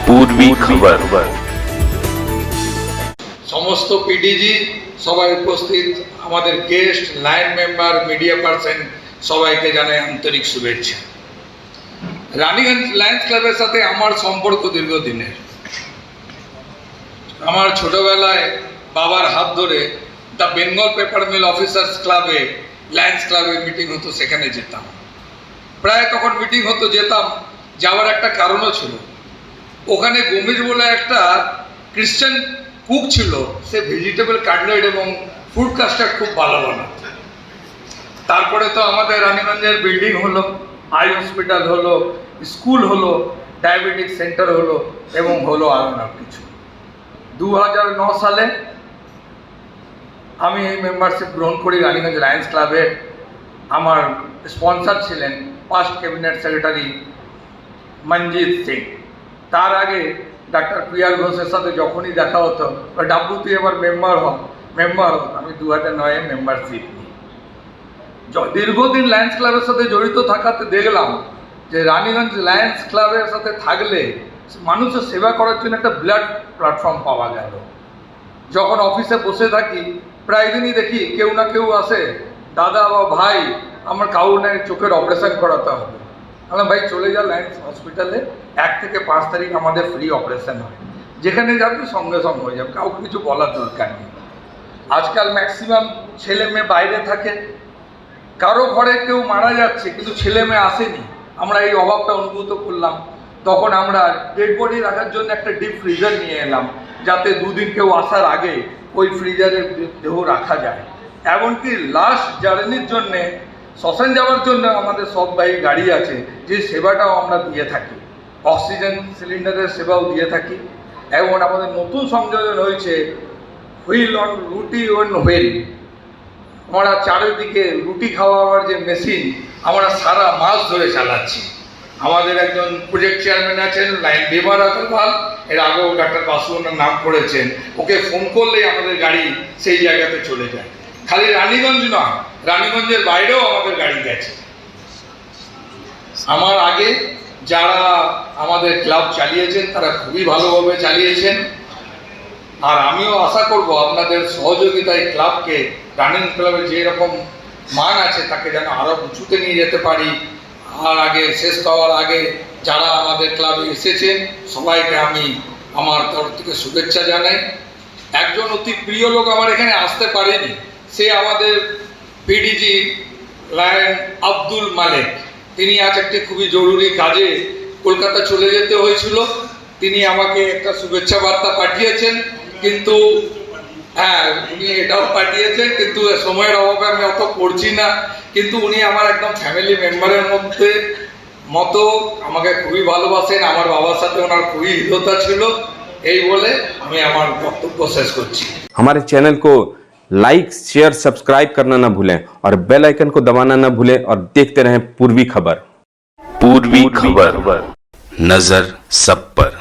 पूर्वी खबर। সমস্ত পিডিজি সবাই উপস্থিত, আমাদের guest, line member, media person সবাইকে জানাই আন্তরিক শুভেচ্ছা। রানীগঞ্জ লায়ন্স ক্লাবের সাথে আমার সম্পর্ক দীর্ঘদিনের। আমার ছোটবেলায় বাবার হাত ধরে the Bengal paper mill officers ক্লাবে, লায়ন্স ক্লাবে মিটিং হতো, সেখানে যেতাম। প্রায় তখন মিটিং হতো, যেতাম। যাওয়ার একটা কারণও ছিল, ওখানে গোমেজ বলে একটা খ্রিস্টান কুক ছিল, সে ভেজিটেবল কাটলেট এবং ফুড কাস্টার্ড খুব ভালো বানাতো। তারপরে তো আমাদের রানীগঞ্জের বিল্ডিং হলো, আই হসপিটাল হলো, স্কুল হলো, ডায়াবেটিক সেন্টার হলো এবং হলো আরও না কিছু। 2009 সালে আমি এই মেম্বারশিপ গ্রহণ করি রানীগঞ্জ লায়ন্স ক্লাবে। আমার স্পন্সর ছিলেন past cabinet secretary Manjit Singh. তার আগে ডাক্তার প্রিয়াল ঘোষের সাথে যখনই দেখা হতো, ডাব্বু তুই এবার মেম্বার হ। আমি 2009-এ মেম্বারশিপ নিই। দীর্ঘদিন লায়ন্স ক্লাবের সাথে জড়িত থাকাতে দেখলাম যে রানীগঞ্জ লায়ন্স ক্লাবের সাথে থাকলে মানুষের সেবা করার জন্য একটা ব্লাড প্ল্যাটফর্ম পাওয়া গেল। যখন অফিসে বসে থাকি প্রায় দিনই দেখি কেউ না কেউ আসে, দাদা বা ভাই আমার কাউনের চোখের অপারেশন করাতে হবে। বললাম ভাই চলে যা লায়ন্স হসপিটালে, 1 থেকে 5 তারিখ আমাদের ফ্রি অপারেশন হয়, যেখানে যাবে সঙ্গে সঙ্গে হয়ে যাবে, কাউকে কিছু বলার দরকার নেই। আজকাল ম্যাক্সিমাম ছেলে মেয়ে বাইরে থাকে, কারো ঘরে কেউ মারা যাচ্ছে কিন্তু ছেলে মেয়ে আসেনি, আমরা এই অভাবটা অনুভূত করলাম। তখন আমরা ডেড বডি রাখার জন্য একটা ডিপ ফ্রিজার নিয়ে এলাম, যাতে 2 দিন কেউ আসার আগে ওই ফ্রিজারে দেহ রাখা যায়। এমনকি লাস্ট জার্নির জন্যে, শ্মশান যাওয়ার জন্য আমাদের সব বাইক গাড়ি আছে, যে সেবাটাও আমরা দিয়ে থাকি। অক্সিজেন সিলিন্ডারের সেবাও দিয়ে থাকি। এবং আমাদের নতুন সংযোজন হয়েছে হুইল অন রুটি অন হুইল। আমরা চারিদিকে রুটি খাওয়াবার যে মেশিন আমরা সারা মাস ধরে চালাচ্ছি। আমাদের একজন প্রজেক্ট চেয়ারম্যান আছেন লাইন বিমার আগরওয়াল, এর আগেও ডাক্তার বাসু ওনার নাম করেছেন। ওকে ফোন করলেই আমাদের গাড়ি সেই জায়গাতে চলে যায়। খালি রানীগঞ্জ নয়, রানীগঞ্জের বাইরেও আমাদের গাড়ি গেছে। আমার আগে যারা আমাদের ক্লাব চালিয়েছেন তারা খুবই ভালোভাবে চালিয়েছেন। আর আমিও আশা করব আপনাদের সহযোগিতায় ক্লাবকে, রানিং ক্লাবের যে রকম মান আছে তাকে যেন আরও উঁচুতে নিয়ে যেতে পারি। আর আগে শেষ পাওয়ার আগে যারা আমাদের ক্লাবে এসেছেন সবাইকে আমি আমার তরফ থেকে শুভেচ্ছা জানাই। একজন অতি প্রিয় লোক আমার এখানে আসতে পারেনি, সে আমাদের পিডিজি লায়ন আব্দুল মালেক। তিনি আজ একটি খুবই জরুরি কাজে কলকাতা চলে যেতে হয়েছিল। তিনি আমাকে একটা শুভেচ্ছা বার্তা পাঠিয়েছেন, কিন্তু হ্যাঁ উনি এটাও পাঠিয়েছেন, কিন্তু সময়ের অভাবে আমি অত পড়ছি না। কিন্তু উনি আমার একদম ফ্যামিলি মেম্বারের মতো আমাকে খুবই ভালোবাসেন। আমার বাবার সাথে ওনার খুবই হৃদ্যতা ছিল। এই বলে আমি আমার বক্তব্য শেষ করছি। हमारे चैनल को लाइक, शेयर, सब्सक्राइब करना ना भूलें और बेल आइकन को दबाना ना भूलें और देखते रहें पूर्वी खबर। पूर्वी खबर, नजर सब पर।